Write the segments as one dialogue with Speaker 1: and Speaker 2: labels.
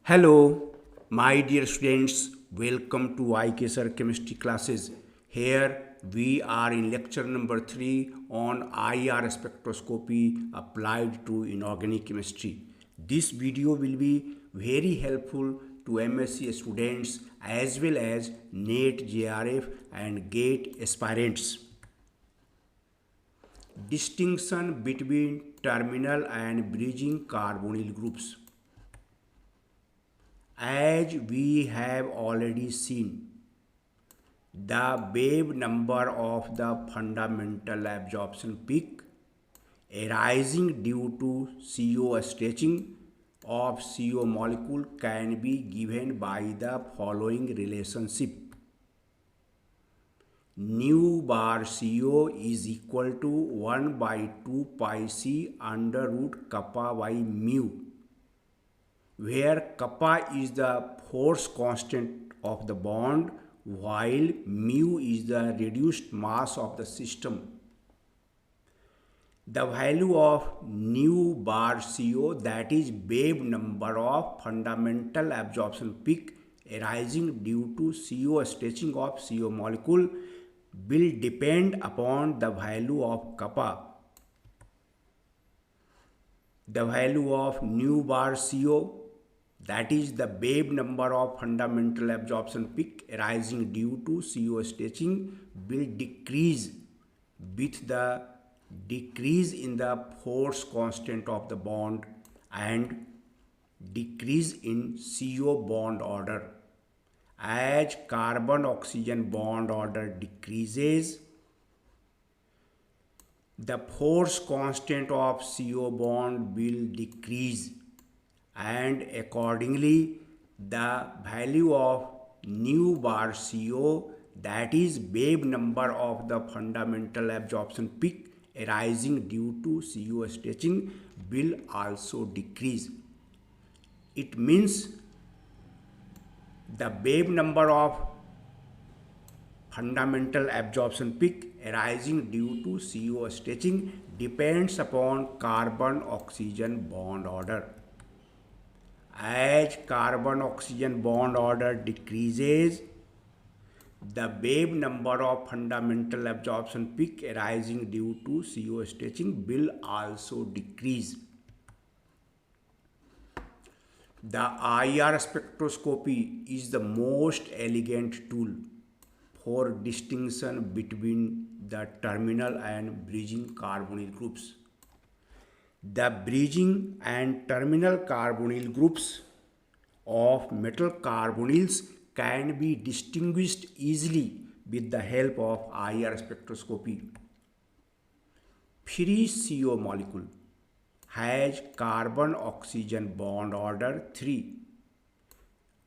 Speaker 1: Hello, my dear students. Welcome to IK Sir Chemistry classes. Here we are in lecture number 3 on IR spectroscopy applied to inorganic chemistry. This video will be very helpful to MSc students as well as NET, JRF and GATE aspirants. Distinction between terminal and bridging carbonyl groups. As we have already seen, the wave number of the fundamental absorption peak arising due to CO stretching of CO molecule can be given by the following relationship. Nu bar CO is equal to 1 by 2 pi C under root kappa by mu, where kappa is the force constant of the bond while mu is the reduced mass of the system. The value of nu bar CO, that is wave number of fundamental absorption peak arising due to CO stretching of CO molecule, will depend upon the value of kappa. The value of nu bar CO, that is the wave number of fundamental absorption peak arising due to CO stretching, will decrease with the decrease in the force constant of the bond and decrease in CO bond order. As carbon-oxygen bond order decreases, the force constant of CO bond will decrease, and accordingly the value of nu bar CO, that is wave number of the fundamental absorption peak arising due to CO stretching, will also decrease. It means the wave number of fundamental absorption peak arising due to CO stretching depends upon carbon-oxygen bond order. As carbon-oxygen bond order decreases, the wave number of fundamental absorption peak arising due to CO stretching will also decrease. The IR spectroscopy is the most elegant tool for distinction between the terminal and bridging carbonyl groups. The bridging and terminal carbonyl groups of metal carbonyls can be distinguished easily with the help of IR spectroscopy. Free CO molecule has carbon-oxygen bond order 3,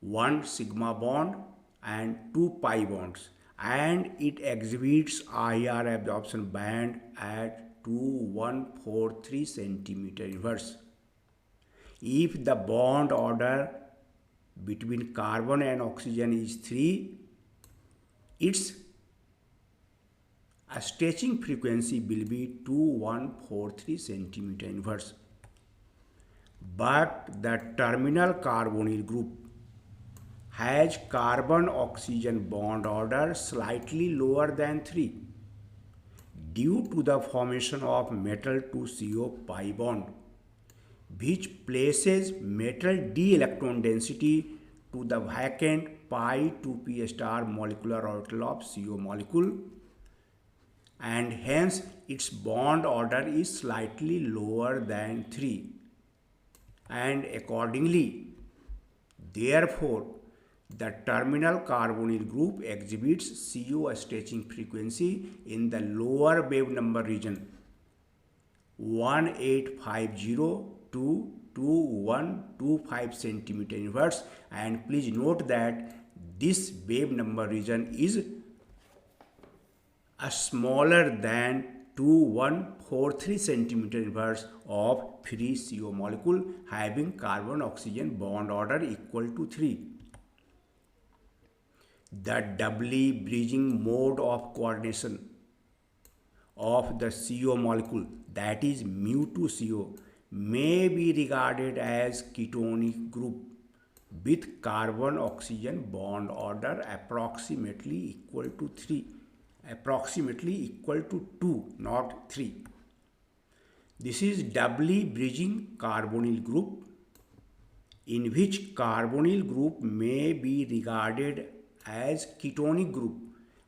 Speaker 1: 1 sigma bond and 2 pi bonds, and it exhibits IR absorption band at 2143 cm inverse. If the bond order between carbon and oxygen is 3, its stretching frequency will be 2143 cm inverse. But the terminal carbonyl group has carbon-oxygen bond order slightly lower than 3 due to the formation of metal to CO pi bond, which places metal d electron density to the vacant pi 2p star molecular orbital of CO molecule, and hence its bond order is slightly lower than 3, and accordingly, therefore, the terminal carbonyl group exhibits CO stretching frequency in the lower wave number region 1850 to 2125 cm inverse, and please note that this wave number region is smaller than 2143 cm inverse of free CO molecule having carbon-oxygen bond order equal to 3. The doubly bridging mode of coordination of the CO molecule, that is mu to CO, may be regarded as ketonic group with carbon oxygen bond order approximately equal to 2, not 3. This is doubly bridging carbonyl group, in which carbonyl group may be regarded as ketonic group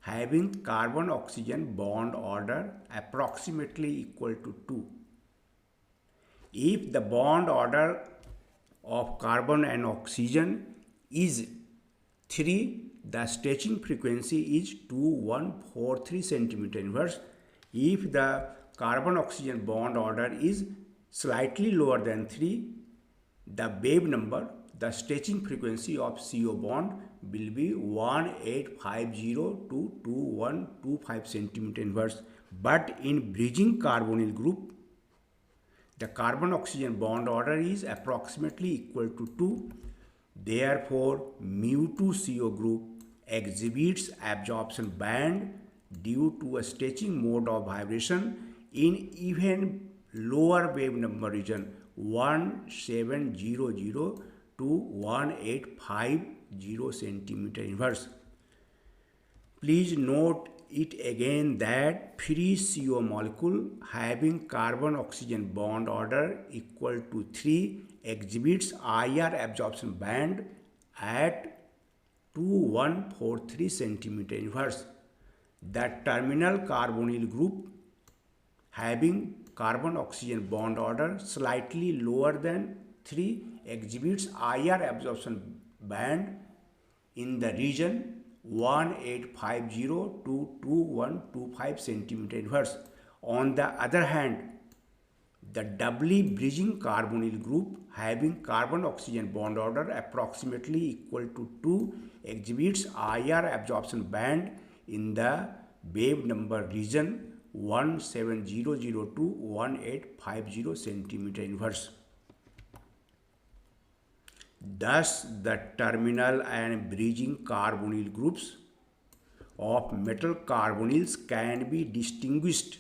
Speaker 1: having carbon oxygen bond order approximately equal to 2. If the bond order of carbon and oxygen is 3, the stretching frequency is 2143 centimeter inverse. If the carbon oxygen bond order is slightly lower than 3, the Wave number, the stretching frequency of CO bond will be 1850 to 2125 centimeter inverse. But in bridging carbonyl group, the carbon oxygen bond order is approximately equal to 2. Therefore, mu2CO group exhibits absorption band due to a stretching mode of vibration in even lower wave number region 1700 to 1850 centimeter inverse. Please note it again that free CO molecule having carbon oxygen bond order equal to 3 exhibits IR absorption band at 2143 centimeter inverse. The terminal carbonyl group having carbon oxygen bond order slightly lower than 3 exhibits IR absorption band in the region 1850 to 2125 centimeter inverse. On the other hand, the doubly bridging carbonyl group having carbon oxygen bond order approximately equal to 2 exhibits IR absorption band in the wave number region 1700 to 1850 centimeter inverse. Thus, the terminal and bridging carbonyl groups of metal carbonyls can be distinguished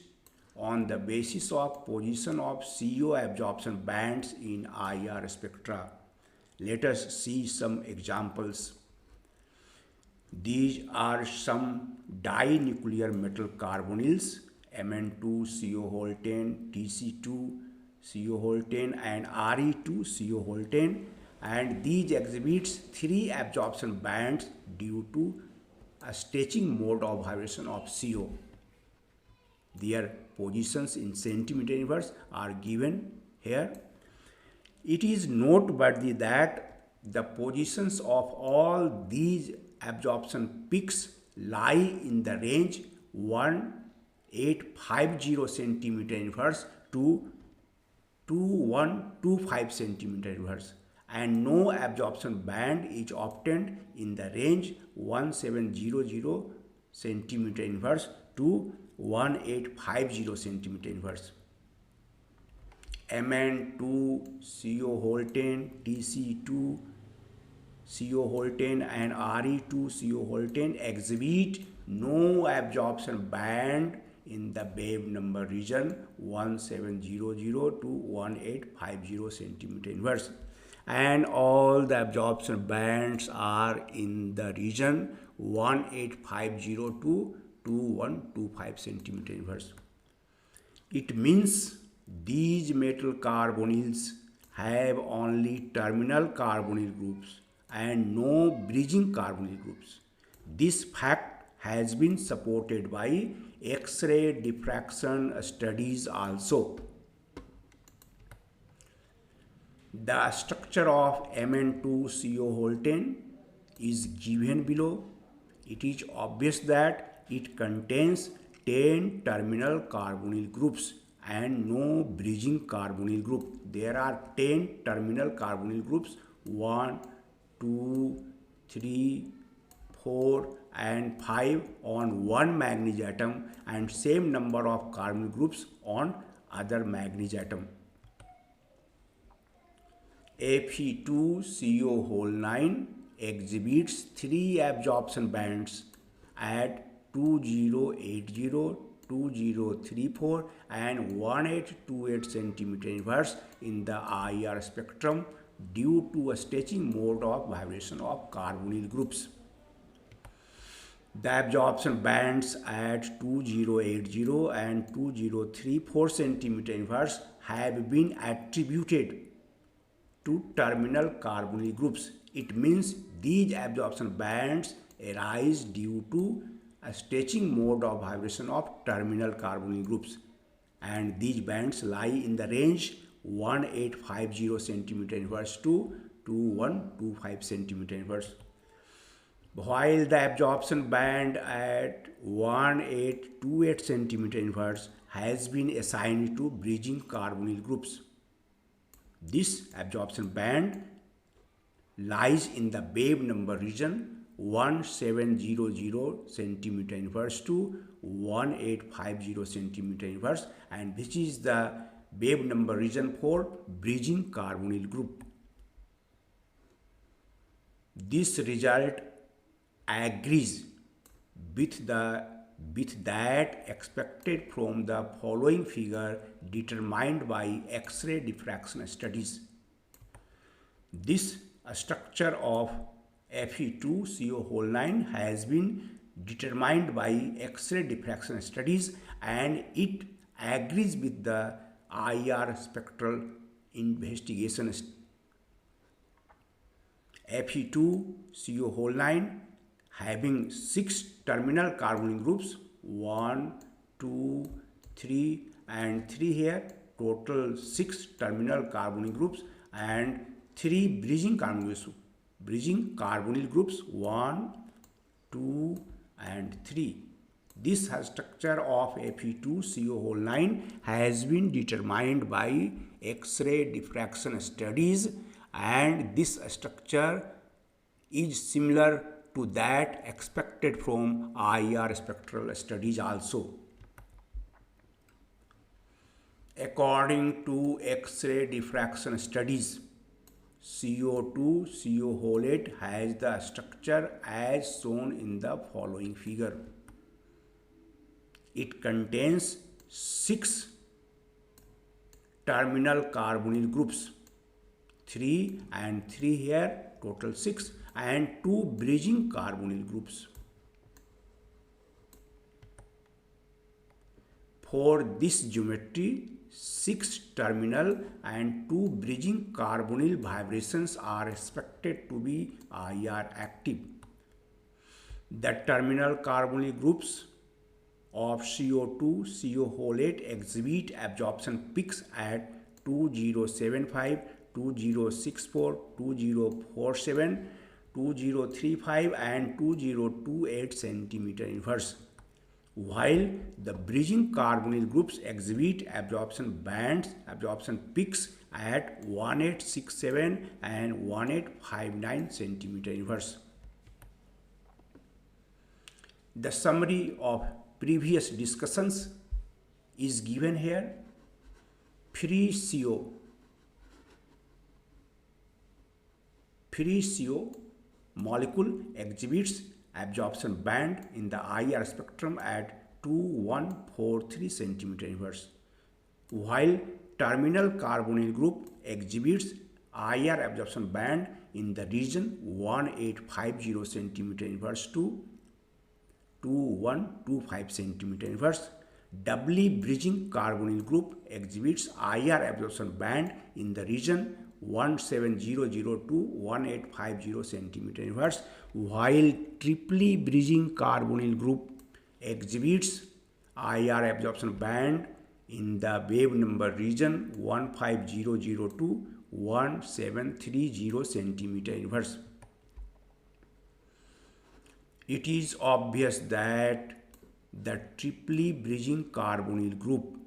Speaker 1: on the basis of position of CO absorption bands in IR spectra. Let us see some examples. These are some dinuclear metal carbonyls Mn2CO10, Tc2CO10 and Re2CO10, and these exhibits 3 absorption bands due to a stretching mode of vibration of CO. Their positions in centimeter inverse are given here. It is noteworthy that the positions of all these absorption peaks lie in the range 1850 centimeter inverse to 2125 centimeter inverse, and no absorption band is obtained in the range 1700 centimeter inverse to 1850 centimeter inverse. Mn2CO10, Tc2CO10 and Re2CO10 exhibit no absorption band in the wave number region 1700 to 1850 centimeter inverse, and all the absorption bands are in the region 1850 to 2125 centimeter inverse. It means these metal carbonyls have only terminal carbonyl groups and no bridging carbonyl groups. This fact has been supported by X-ray diffraction studies also. The structure of Mn2CO10 is given below. It is obvious that it contains 10 terminal carbonyl groups and no bridging carbonyl group. There are 10 terminal carbonyl groups 1, 2, 3, 4 and 5 on one manganese atom and same number of carbonyl groups on other manganese atom. Fe2CO9 exhibits 3 absorption bands at 2080, 2034 and 1828 centimeter inverse in the IR spectrum due to a stretching mode of vibration of carbonyl groups. The absorption bands at 2080 and 2034 cm inverse have been attributed to terminal carbonyl groups. It means these absorption bands arise due to a stretching mode of vibration of terminal carbonyl groups, and these bands lie in the range 1850 cm inverse to 2125 cm inverse, while the absorption band at 1828 cm inverse has been assigned to bridging carbonyl groups. This absorption band lies in the wave number region 1700 cm inverse to 1850 cm inverse, and this is the wave number region for bridging carbonyl group. This result agrees with that expected from the following figure determined by X-ray diffraction studies. This structure of Fe2CO9 has been determined by X-ray diffraction studies, and it agrees with the IR spectral investigation. Fe2CO9 having 6 terminal carbonyl groups, 1, 2, 3 and 3 here, total 6 terminal carbonyl groups, and 3 bridging carbonyl groups 1, 2 and 3. This structure of Fe2CO9 has been determined by X-ray diffraction studies, and this structure is similar to that expected from IR spectral studies also. According to X-ray diffraction studies, CO2CO8 has the structure as shown in the following figure. It contains 6 terminal carbonyl groups, 3 and 3 here, total 6, and 2 bridging carbonyl groups. For this geometry, 6 terminal and 2 bridging carbonyl vibrations are expected to be IR active. The terminal carbonyl groups of CO2CO8 exhibit absorption peaks at 2075, 2064, 2047, 2035 and 2028 cm inverse, while the bridging carbonyl groups exhibit absorption peaks at 1867 and 1859 cm inverse. The summary of previous discussions is given here. Free CO molecule exhibits absorption band in the IR spectrum at 2143 cm inverse, while terminal carbonyl group exhibits IR absorption band in the region 1850 cm inverse to 2125 cm inverse. Doubly bridging carbonyl group exhibits IR absorption band in the region 1700 to 1850 cm inverse, while triply bridging carbonyl group exhibits IR absorption band in the wave number region 1500 to 1730 cm inverse. It is obvious that the triply bridging carbonyl group,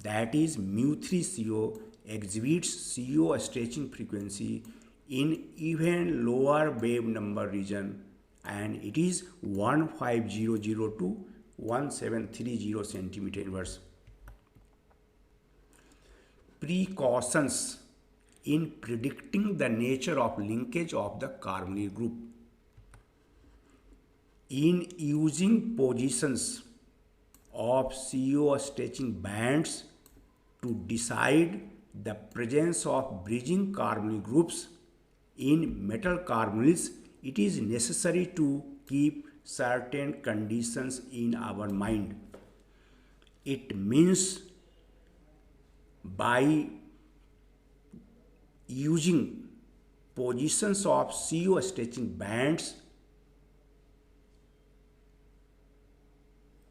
Speaker 1: that is mu3CO, exhibits CO stretching frequency in even lower wave number region, and it is 1500 to 1730 cm inverse. Precautions in predicting the nature of linkage of the carbonyl group. In using positions of CO stretching bands to decide the presence of bridging carbonyl groups, In metal carbonyls, it is necessary to keep certain conditions in our mind. It means by using positions of CO stretching bands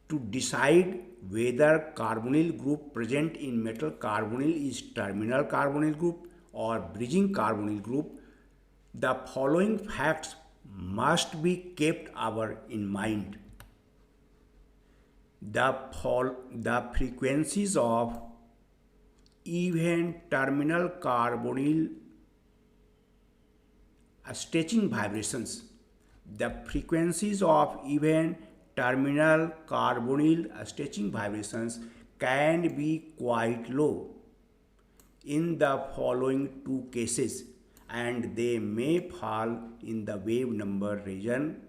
Speaker 1: to decide whether carbonyl group present in metal carbonyl is terminal carbonyl group or bridging carbonyl group, the following facts must be kept in mind. The frequencies of even terminal carbonyl stretching vibrations. The frequencies of even terminal carbonyl stretching vibrations can be quite low in the following two cases, and they may fall in the wave number region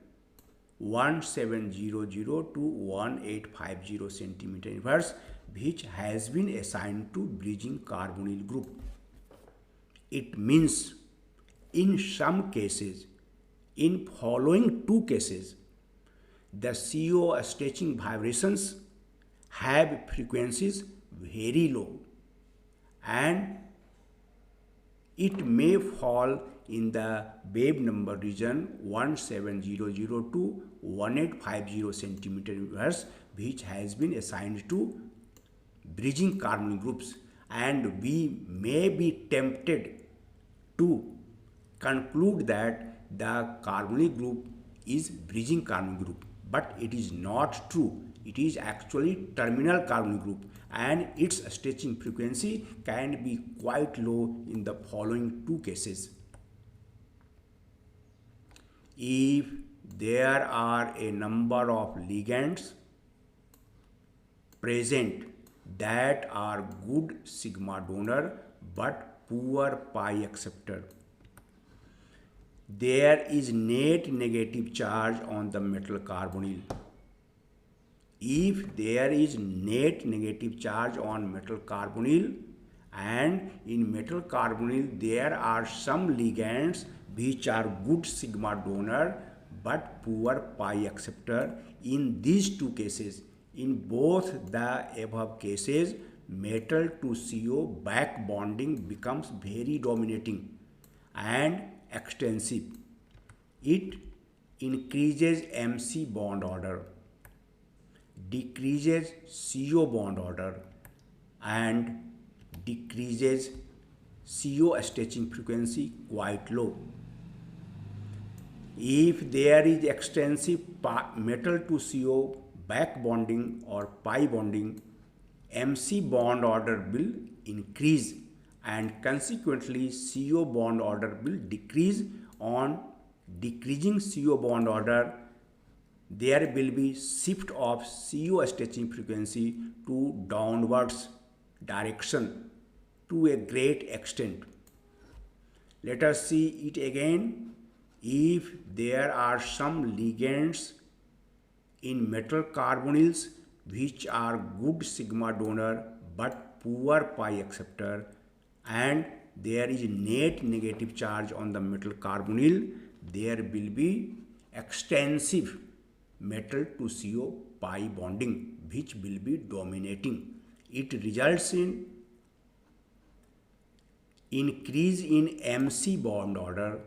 Speaker 1: 1700 to 1850 cm inverse, which has been assigned to bridging carbonyl group. It means in some cases, in following two cases, the CO stretching vibrations have frequencies very low, and it may fall in the wave number region 1700 to 1850 cm inverse, which has been assigned to bridging carbonyl groups, and we may be tempted to conclude that the carbonyl group is bridging carbonyl group, but it is not true. It is actually terminal carbonyl group, and its stretching frequency can be quite low in the following two cases. If there are a number of ligands present that are good sigma donor but poor pi acceptor, there is net negative charge on the metal carbonyl. If there is net negative charge on metal carbonyl, and in metal carbonyl there are some ligands which are good sigma donor but poor pi acceptor, in these two cases, in both the above cases, metal to CO back bonding becomes very dominating and extensive. It increases MC bond order, decreases CO bond order, and decreases CO stretching frequency quite low. If there is extensive metal to CO back bonding or pi bonding, MC bond order will increase, and consequently CO bond order will decrease. On decreasing CO bond order, there will be shift of CO stretching frequency to downwards direction to a great extent. Let us see it again. If there are some ligands in metal carbonyls which are good sigma donor but poor pi acceptor, and there is net negative charge on the metal carbonyl, there will be extensive metal to CO pi bonding which will be dominating. It results in increase in MC bond order,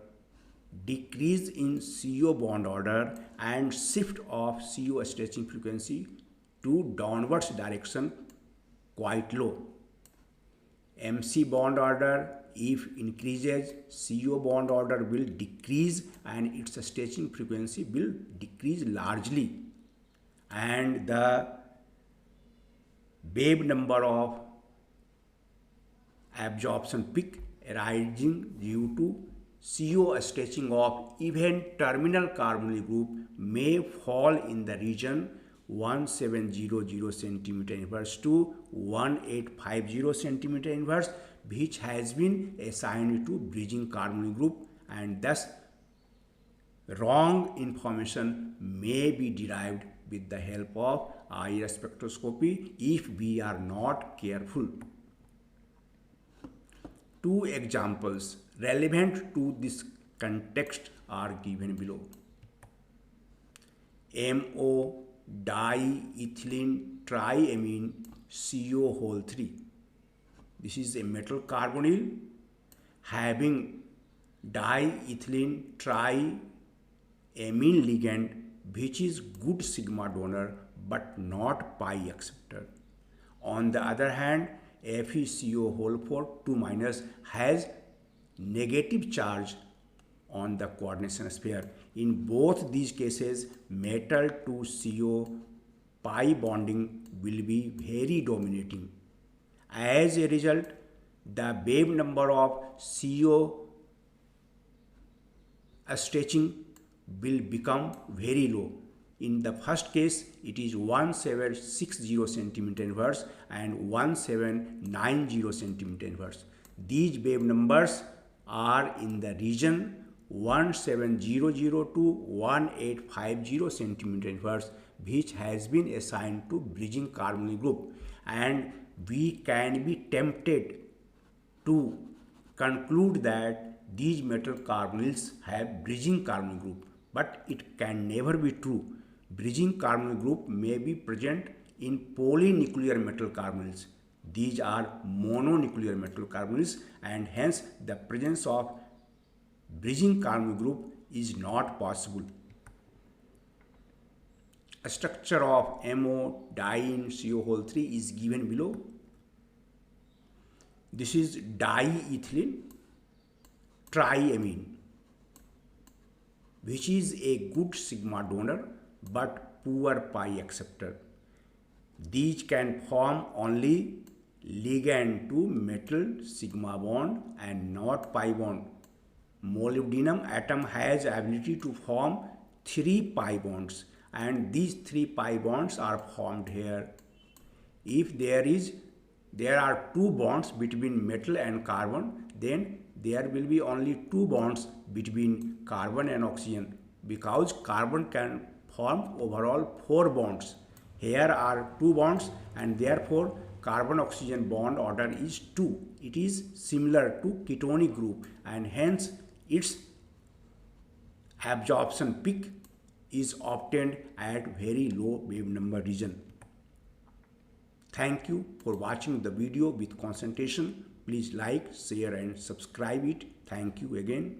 Speaker 1: decrease in CO bond order, and shift of CO stretching frequency to downwards direction quite low. MC bond order, if increases, CO bond order will decrease and its stretching frequency will decrease largely, and the wave number of absorption peak arising due to CO stretching of even terminal carbonyl group may fall in the region 1700 cm inverse to 1850 cm inverse, which has been assigned to bridging carbonyl group, and thus wrong information may be derived with the help of IR spectroscopy if we are not careful. Two examples relevant to this context are given below. MO diethylene triamine CO whole 3. This is a metal carbonyl having diethylene triamine ligand, which is good sigma donor but not pi acceptor. On the other hand, FeCO whole 4 2 minus has negative charge on the coordination sphere. In both these cases, metal to CO pi bonding will be very dominating. As a result, the wave number of CO stretching will become very low. In the first case, it is 1760 centimeter inverse and 1790 centimeter inverse. These wave numbers are in the region 1700 to 1850 centimeter inverse, which has been assigned to bridging carbonyl group, and we can be tempted to conclude that these metal carbonyls have bridging carbonyl group, but it can never be true. Bridging carbonyl group may be present in polynuclear metal carbonyls. These are mononuclear metal carbonyls, and hence the presence of bridging carbonyl group is not possible. A structure of MO diene CO whole 3 is given below. This is diethylene triamine, which is a good sigma donor but poor pi acceptor. These can form only ligand to metal sigma bond and not pi bond. Molybdenum atom has ability to form 3 pi bonds, and these 3 pi bonds are formed here. If there are 2 bonds between metal and carbon, then there will be only 2 bonds between carbon and oxygen, because carbon can form overall 4 bonds. Here are 2 bonds, and therefore carbon oxygen bond order is 2. It is similar to ketonic group, and hence its absorption peak is obtained at very low wave number region. Thank you for watching the video with concentration. Please like, share and subscribe it. Thank you again.